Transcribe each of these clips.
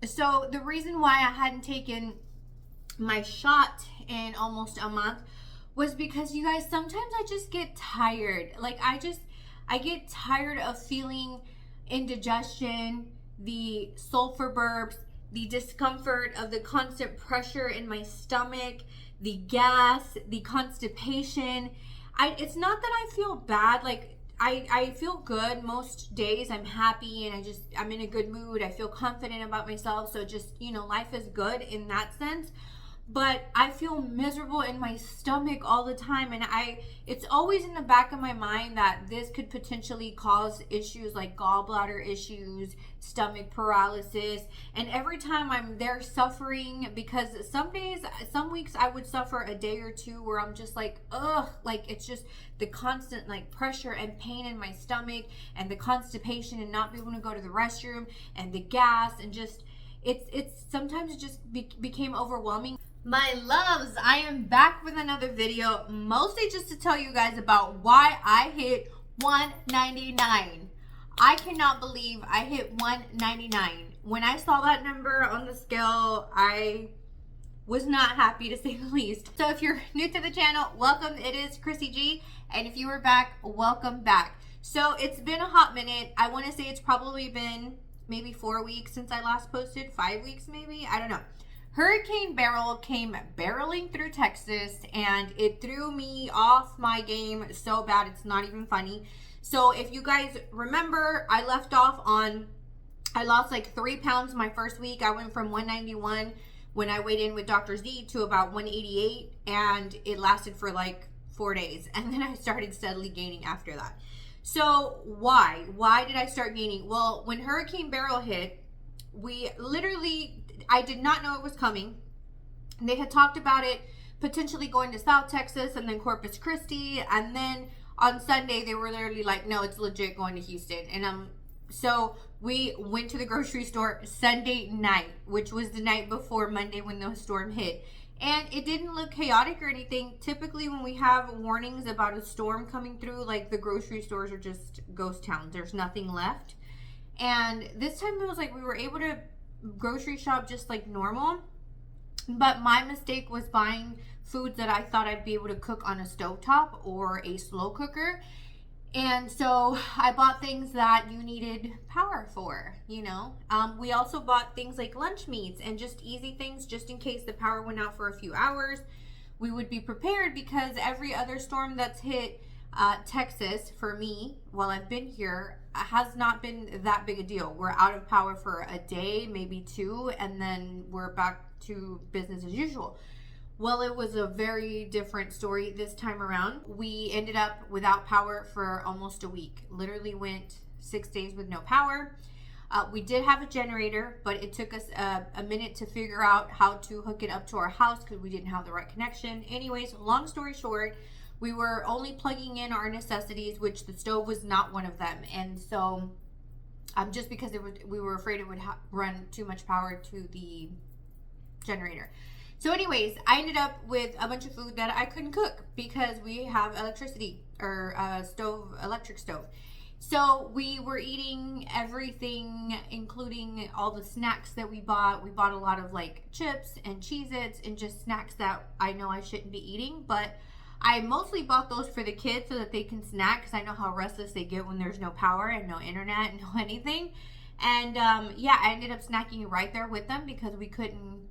So the reason why I hadn't taken my shot in almost a month was because, you guys, sometimes I just get tired. Like I get tired of feeling indigestion, the sulfur burps, the discomfort of the constant pressure in my stomach, the gas, the constipation. It's not that I feel bad. Like I feel good most days. I'm happy and I'm in a good mood. I feel confident about myself. So just, life is good in that sense. But I feel miserable in my stomach all the time, and it's always in the back of my mind that this could potentially cause issues like gallbladder issues, stomach paralysis. And every time I'm there suffering, because some weeks I would suffer a day or two where I'm just like, ugh, like it's just the constant like pressure and pain in my stomach, and the constipation and not being able to go to the restroom, and the gas, and just it's sometimes it just became overwhelming. My loves, I am back with another video, mostly just to tell you guys about why I hit 199. I cannot believe I hit 199. When I saw that number on the scale, I was not happy, to say the least. So if you're new to the channel, welcome. It is Chrissy G, and if you were back, welcome back. So it's been a hot minute. I want to say it's probably been maybe 4 weeks since I last posted, 5 weeks maybe, I don't know. Hurricane Beryl came barreling through Texas, and it threw me off my game so bad it's not even funny. So if you guys remember, I lost like 3 pounds my first week. I went from 191 when I weighed in with Dr. Z to about 188, and it lasted for like 4 days. And then I started steadily gaining after that. So why did I start gaining? Well, when Hurricane Beryl hit, I did not know it was coming. They had talked about it potentially going to South Texas and then Corpus Christi. And then on Sunday, they were literally like, no, it's legit going to Houston. And so we went to the grocery store Sunday night, which was the night before Monday when the storm hit. And it didn't look chaotic or anything. Typically, when we have warnings about a storm coming through, like the grocery stores are just ghost towns. There's nothing left. And this time it was like we were able to grocery shop just like normal, but my mistake was buying foods that I thought I'd be able to cook on a stovetop or a slow cooker. And so I bought things that you needed power for, we also bought things like lunch meats and just easy things just in case the power went out for a few hours. We would be prepared, because every other storm that's hit Texas for me while I've been here has not been that big a deal. We're out of power for a day, maybe 2, and then we're back to business as usual. Well, it was a very different story this time around. We ended up without power for almost a week. Literally went 6 days with no power. We did have a generator, but it took us a minute to figure out how to hook it up to our house because we didn't have the right connection. Anyways, long story short, we were only plugging in our necessities, which the stove was not one of them. And so just because we were afraid it would run too much power to the generator. So anyways, I ended up with a bunch of food that I couldn't cook because we have electricity or electric stove. So we were eating everything, including all the snacks that we bought. We bought a lot of like chips and Cheez-Its and just snacks that I know I shouldn't be eating, but I mostly bought those for the kids so that they can snack, because I know how restless they get when there's no power and no internet and no anything. And I ended up snacking right there with them because we couldn't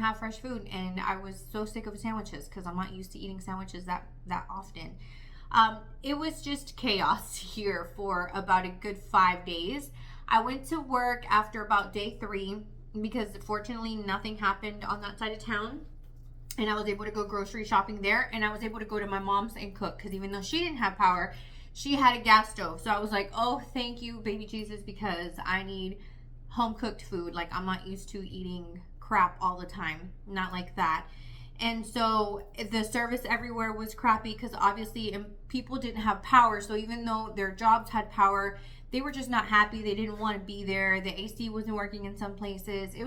have fresh food, and I was so sick of sandwiches because I'm not used to eating sandwiches that often. It was just chaos here for about a good 5 days. I went to work after about day 3 because fortunately nothing happened on that side of town. And I was able to go grocery shopping there, and I was able to go to my mom's and cook, because even though she didn't have power, she had a gas stove. So I was like, oh, thank you, baby Jesus, because I need home cooked food. Like, I'm not used to eating crap all the time. Not like that. And so the service everywhere was crappy because obviously people didn't have power. So even though their jobs had power, they were just not happy. They didn't want to be there. The AC wasn't working in some places. It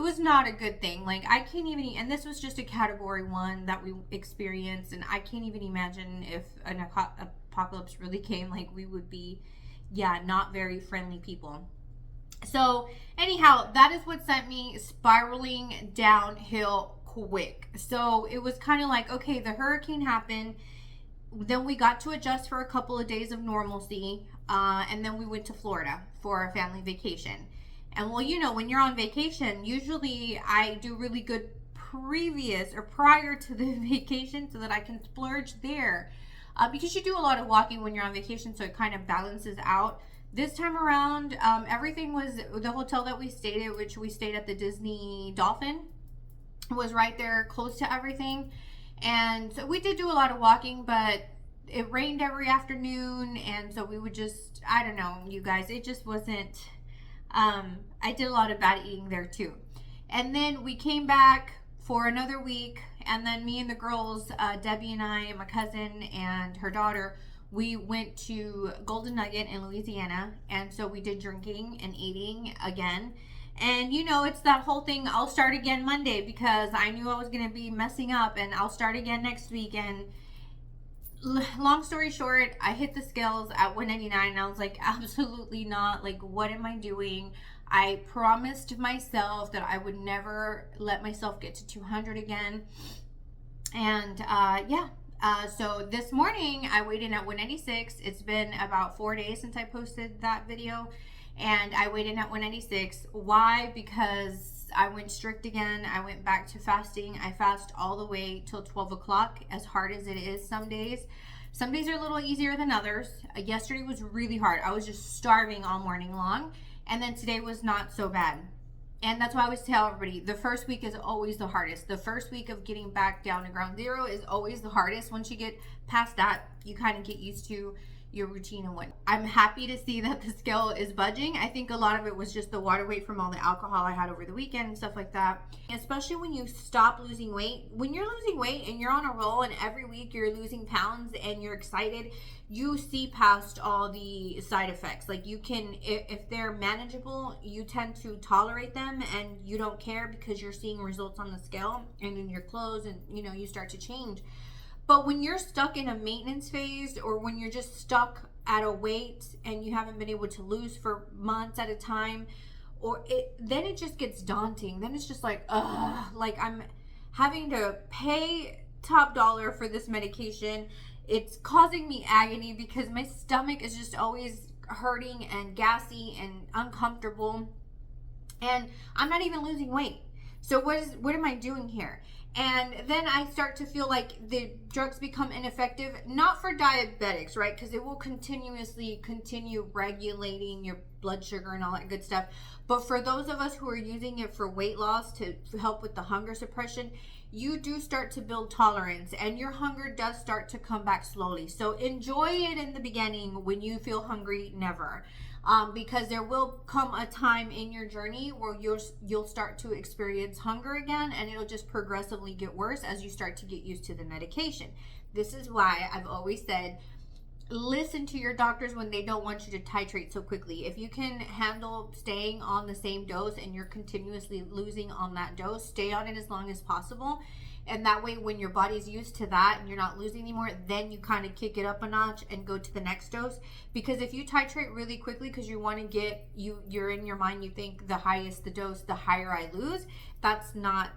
was not a good thing. Like, I can't even, and this was just a category 1 that we experienced, and I can't even imagine if an apocalypse really came, like, we would be, not very friendly people. So anyhow, that is what sent me spiraling downhill quick. So it was kind of like, okay, the hurricane happened. Then we got to adjust for a couple of days of normalcy. And then we went to Florida for a family vacation. And well, you know, when you're on vacation, usually I do really good previous or prior to the vacation so that I can splurge there. Because you do a lot of walking when you're on vacation, so it kind of balances out. This time around, everything was the hotel that we stayed at, which we stayed at the Disney Dolphin, was right there close to everything. And so we did do a lot of walking, but it rained every afternoon. And so we would just, I don't know, you guys, it just wasn't, I did a lot of bad eating there too. And then we came back for another week. And then me and the girls, Debbie and I and my cousin and her daughter, we went to Golden Nugget in Louisiana. And so we did drinking and eating again. And you know, it's that whole thing, I'll start again Monday, because I knew I was going to be messing up, and I'll start again next week. And long story short, I hit the scales at 199 and I was like, absolutely not. Like, what am I doing? I promised myself that I would never let myself get to 200 again. And so this morning I weighed in at 196. It's been about 4 days since I posted that video. And I weighed in at 196. Why? Because I went strict again. I went back to fasting. I fast all the way till 12 o'clock, as hard as it is some days. Some days are a little easier than others. Yesterday was really hard. I was just starving all morning long. And then today was not so bad. And that's why I always tell everybody, the first week is always the hardest. The first week of getting back down to ground zero is always the hardest. Once you get past that, you kind of get used to your routine and what. I'm happy to see that the scale is budging. I think a lot of it was just the water weight from all the alcohol I had over the weekend and stuff like that. Especially when you stop losing weight. When you're losing weight and you're on a roll and every week you're losing pounds and you're excited, you see past all the side effects. Like, you can, if they're manageable, you tend to tolerate them and you don't care because you're seeing results on the scale and in your clothes, and you know, you start to change. But when you're stuck in a maintenance phase, or when you're just stuck at a weight and you haven't been able to lose for months at a time, then it just gets daunting. Then it's just like, like I'm having to pay top dollar for this medication. It's causing me agony because my stomach is just always hurting and gassy and uncomfortable. And I'm not even losing weight. So what am I doing here? And then I start to feel like the drugs become ineffective, not for diabetics, right? Because it will continue regulating your blood sugar and all that good stuff. But for those of us who are using it for weight loss to help with the hunger suppression, you do start to build tolerance and your hunger does start to come back slowly. So enjoy it in the beginning. When you feel hungry, never. Because there will come a time in your journey where you'll start to experience hunger again, and it'll just progressively get worse as you start to get used to the medication. This is why I've always said, listen to your doctors when they don't want you to titrate so quickly. If you can handle staying on the same dose and you're continuously losing on that dose, stay on it as long as possible. And that way, when your body's used to that and you're not losing anymore, then you kind of kick it up a notch and go to the next dose. Because if you titrate really quickly because you want to get, you're in your mind, you think the highest the dose, the higher I lose. That's not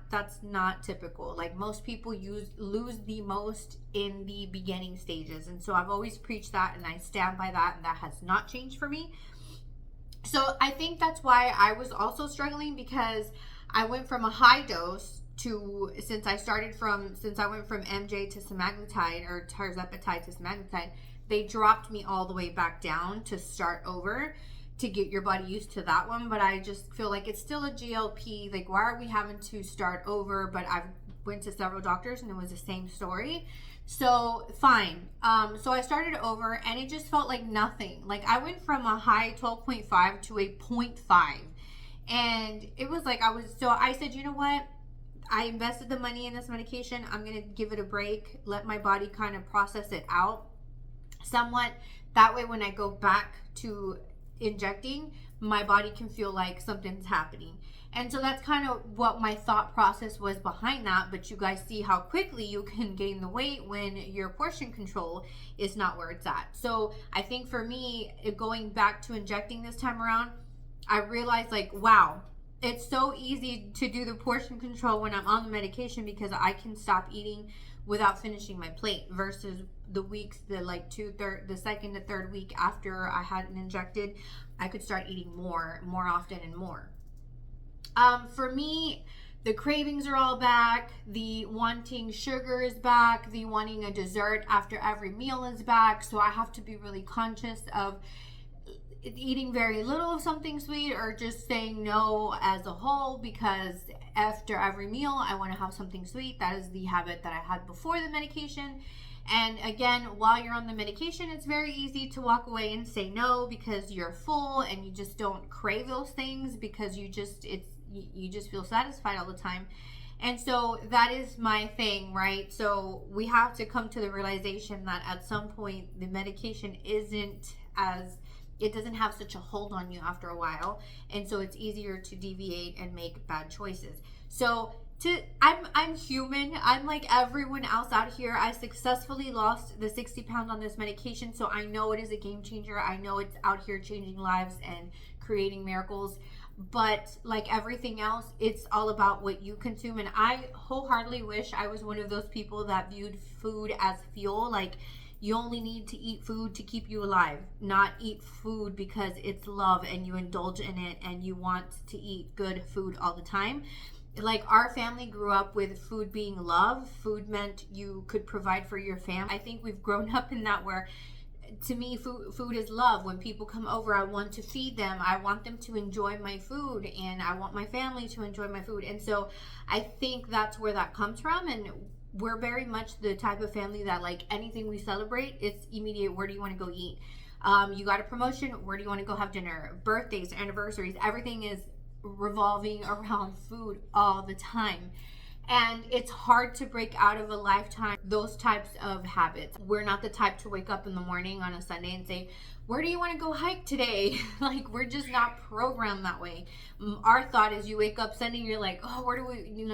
typical. Like, most people lose the most in the beginning stages. And so I've always preached that, and I stand by that, and that has not changed for me. So I think that's why I was also struggling, because I went from a high dose to, since I went from MJ to Semaglutide, or tirzepatide to Semaglutide, they dropped me all the way back down to start over to get your body used to that one. But I just feel like it's still a GLP. Like, why are we having to start over? But I've went to several doctors and it was the same story. So fine. So I started over and it just felt like nothing. Like, I went from a high 12.5 to a 0.5. And it was like, I said, you know what? I invested the money in this medication. I'm going to give it a break, let my body kind of process it out somewhat. That way, when I go back to injecting, my body can feel like something's happening. And so that's kind of what my thought process was behind that. But you guys see how quickly you can gain the weight when your portion control is not where it's at. So I think for me, going back to injecting this time around, I realized, like, wow, it's so easy to do the portion control when I'm on the medication because I can stop eating without finishing my plate versus the weeks, the second to third week after I had it injected, I could start eating more often and more. For me, the cravings are all back. The wanting sugar is back. The wanting a dessert after every meal is back. So I have to be really conscious of eating very little of something sweet or just saying no as a whole, because after every meal I want to have something sweet. That is the habit that I had before the medication. And again, while you're on the medication, it's very easy to walk away and say no because you're full and you just don't crave those things because you just feel satisfied all the time. And so that is my thing, right? So we have to come to the realization that at some point the medication it doesn't have such a hold on you after a while, and so it's easier to deviate and make bad choices. So I'm human. I'm like everyone else out here. I successfully lost the 60 pounds on this medication, so I know it is a game changer. I know it's out here changing lives and creating miracles. But like everything else, it's all about what you consume. And I wholeheartedly wish I was one of those people that viewed food as fuel. Like, you only need to eat food to keep you alive, not eat food because it's love and you indulge in it and you want to eat good food all the time. Like, our family grew up with food being love. Food meant you could provide for your family. I think we've grown up in that, where to me food is love. When people come over, I want to feed them. I want them to enjoy my food, and I want my family to enjoy my food. And so I think that's where that comes from. And we're very much the type of family that, like, anything we celebrate, it's immediate. Where do you want to go eat? You got a promotion, where do you want to go have dinner? Birthdays, anniversaries, everything is revolving around food all the time. And it's hard to break out of a lifetime those types of habits. We're not the type to wake up in the morning on a Sunday and say, where do you want to go hike today? Like, we're just not programmed that way. Our thought is, you wake up Sunday and you're like, oh, where do we,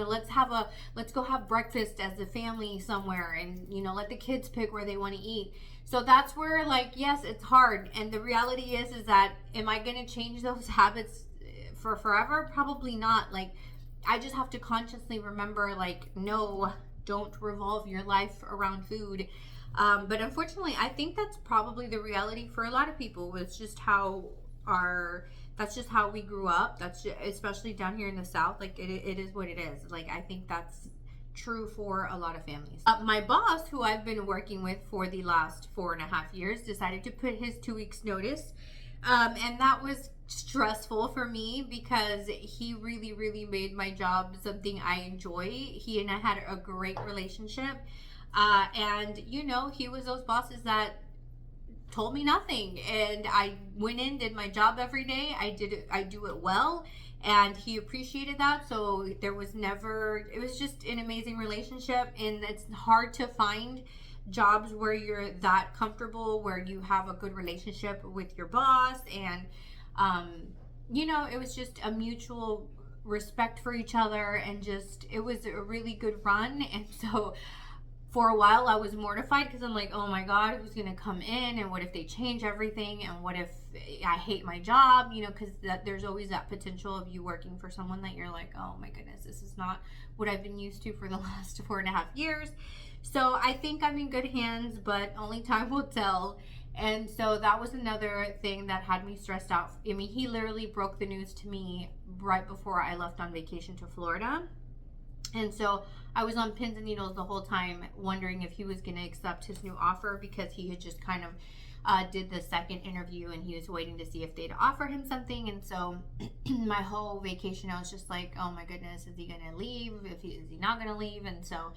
let's go have breakfast as a family somewhere, and, let the kids pick where they want to eat. So that's where, like, yes, it's hard. And the reality is that, am I going to change those habits for forever? Probably not. Like, I just have to consciously remember, like, no, don't revolve your life around food. But unfortunately, I think that's probably the reality for a lot of people. It's just that's just how we grew up. That's just, especially down here in the South, like, it is what it is. Like, I think that's true for a lot of families. My boss, who I've been working with for the last 4.5 years, decided to put his 2 weeks notice. And that was stressful for me because he really, really made my job something I enjoy. He and I had a great relationship. And he was those bosses that told me nothing, and I went in, did my job every day. I do it well, and he appreciated that. So it was just an amazing relationship. And it's hard to find jobs where you're that comfortable, where you have a good relationship with your boss, and it was just a mutual respect for each other, and just, it was a really good run. And so for a while I was mortified because I'm like, oh my God, who's gonna come in, and what if they change everything, and what if I hate my job, because there's always that potential of you working for someone that you're like, oh my goodness, this is not what I've been used to for the last 4.5 years. So I think I'm in good hands, but only time will tell. And so that was another thing that had me stressed out. I mean, he literally broke the news to me right before I left on vacation to Florida. And so I was on pins and needles the whole time, wondering if he was going to accept his new offer, because he had just kind of did the second interview, and he was waiting to see if they'd offer him something. And so my whole vacation, I was just like, oh my goodness, is he going to leave? Is he not going to leave? And so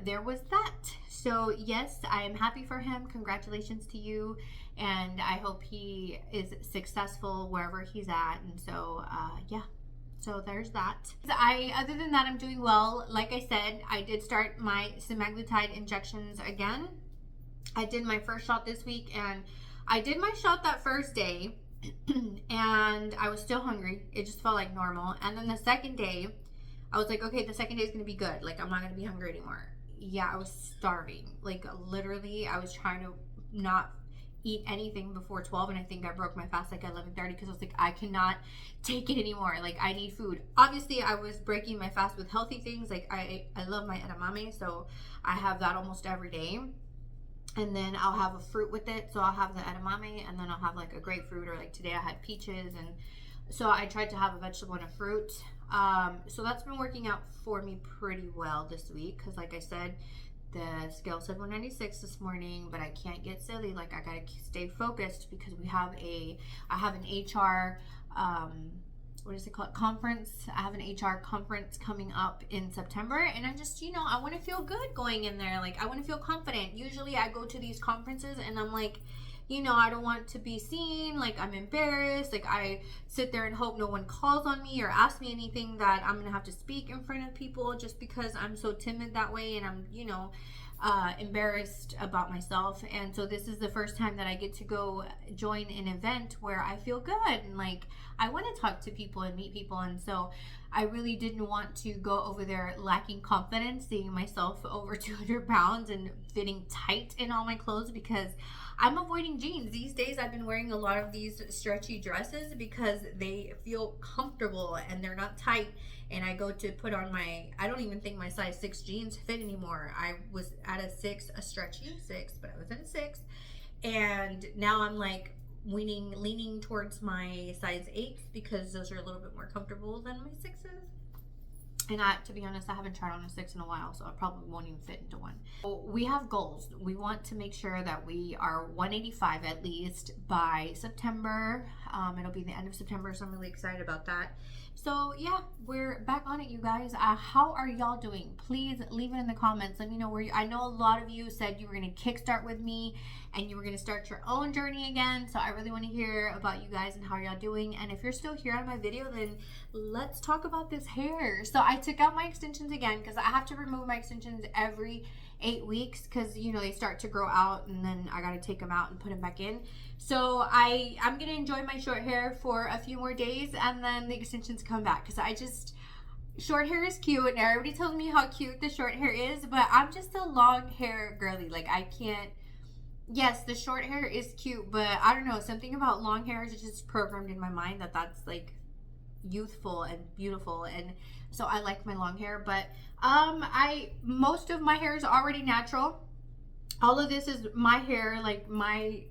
there was that. So yes, I am happy for him. Congratulations to you. And I hope he is successful wherever he's at. And so, yeah. So there's that. Other than that, I'm doing well. Like I said, I did start my semaglutide injections again. I did my first shot this week, and I did my shot that first day and I was still hungry. It just felt like normal. And then the second day, I was like, okay, the second day is going to be good. Like, I'm not going to be hungry anymore. Yeah, I was starving. Like, literally, I was trying to not eat anything before 12, and I think I broke my fast like at 11:30 because I was like, I cannot take it anymore. Like, I need food. Obviously, I was breaking my fast with healthy things. Like, I love my edamame, so I have that almost every day. And then I'll have a fruit with it. So I'll have the edamame, and then I'll have like a grapefruit, or like today I had peaches. And so I tried to have a vegetable and a fruit. So that's been working out for me pretty well this week, because like I said, the scale said 196 this morning, but I can't get silly. Like, I gotta stay focused because I have an HR, what is it called? Conference. I have an HR conference coming up in September, and I just, I want to feel good going in there. Like, I want to feel confident. Usually I go to these conferences and I'm like, I don't want to be seen. Like, I'm embarrassed. Like, I sit there and hope no one calls on me or asks me anything that I'm going to have to speak in front of people, just because I'm so timid that way, and I'm, embarrassed about myself. And so this is the first time that I get to go join an event where I feel good, and like, I want to talk to people and meet people. And so I really didn't want to go over there lacking confidence, seeing myself over 200 pounds and fitting tight in all my clothes, because I'm avoiding jeans. These days I've been wearing a lot of these stretchy dresses because they feel comfortable and they're not tight. And I go to put on I don't even think my size 6 jeans fit anymore. I was at a stretchy 6, but I was in a 6. And now I'm like leaning towards my size 8 because those are a little bit more comfortable than my 6s. And to be honest, I haven't tried on a 6 in a while, so I probably won't even fit into one. We have goals. We want to make sure that we are 185 at least by September. It'll be the end of September, so I'm really excited about that. So yeah, we're back on it, you guys. How are y'all doing? Please leave it in the comments. Let me know where I know a lot of you said you were going to kickstart with me and you were going to start your own journey again. So I really want to hear about you guys and how y'all doing. And if you're still here on my video, then let's talk about this hair. So I took out my extensions again because I have to remove my extensions every 8 weeks because they start to grow out, and then I got to take them out and put them back in. So I'm gonna enjoy my short hair for a few more days, and then the extensions come back, because short hair is cute and everybody tells me how cute the short hair is, but I'm just a long hair girly. Like, I can't. Yes, the short hair is cute, but I don't know, something about long hair is just programmed in my mind that's like youthful and beautiful, and so I like my long hair. But most of my hair is already natural. All of this is my hair, like my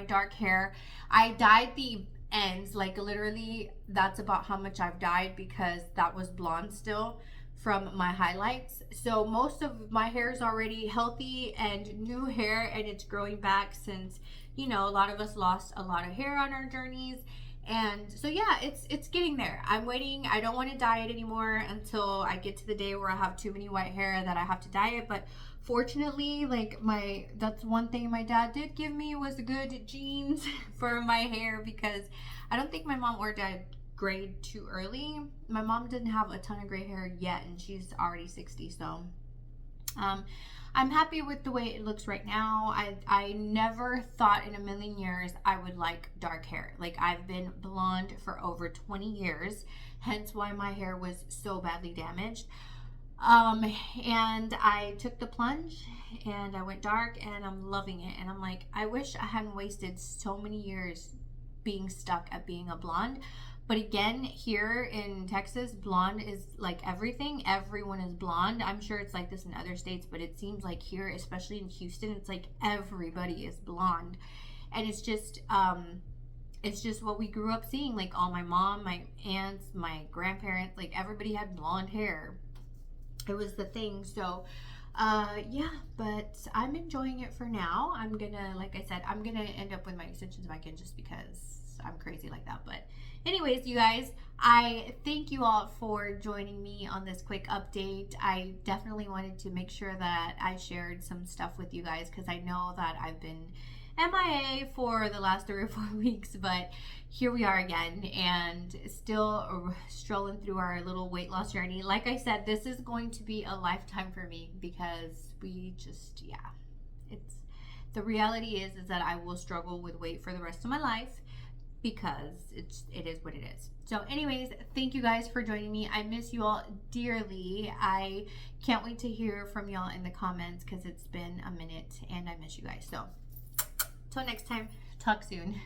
dark hair. I dyed the ends, like literally that's about how much I've dyed, because that was blonde still from my highlights. So most of my hair is already healthy and new hair, and it's growing back since a lot of us lost a lot of hair on our journeys. And so yeah, it's getting there. I'm waiting. I don't want to dye it anymore until I get to the day where I have too many white hair that I have to dye it. But fortunately, like, that's one thing my dad did give me was good genes for my hair, because I don't think my mom or dad grayed too early. My mom didn't have a ton of gray hair yet, and she's already 60. So I'm happy with the way it looks right now. I never thought in a million years I would like dark hair. Like, I've been blonde for over 20 years, hence why my hair was so badly damaged. And I took the plunge and I went dark, and I'm loving it. And I'm like, I wish I hadn't wasted so many years being stuck at being a blonde. But again, here in Texas, blonde is like everything. Everyone is blonde. I'm sure it's like this in other states, but it seems like here, especially in Houston, it's like everybody is blonde. And it's just what we grew up seeing. Like, all my mom, my aunts, my grandparents, like everybody had blonde hair. It was the thing. So yeah, but I'm enjoying it for now. I'm gonna, like I said, I'm gonna end up with my extensions back in just because I'm crazy like that. But anyways, you guys, I thank you all for joining me on this quick update. I definitely wanted to make sure that I shared some stuff with you guys, because I know that I've been MIA for the last 3 or 4 weeks, but here we are again, and still strolling through our little weight loss journey. Like I said, this is going to be a lifetime for me, because the reality is that I will struggle with weight for the rest of my life, because it is what it is. So anyways, thank you guys for joining me. I miss you all dearly. I can't wait to hear from y'all in the comments, because it's been a minute and I miss you guys. So Till next time, talk soon.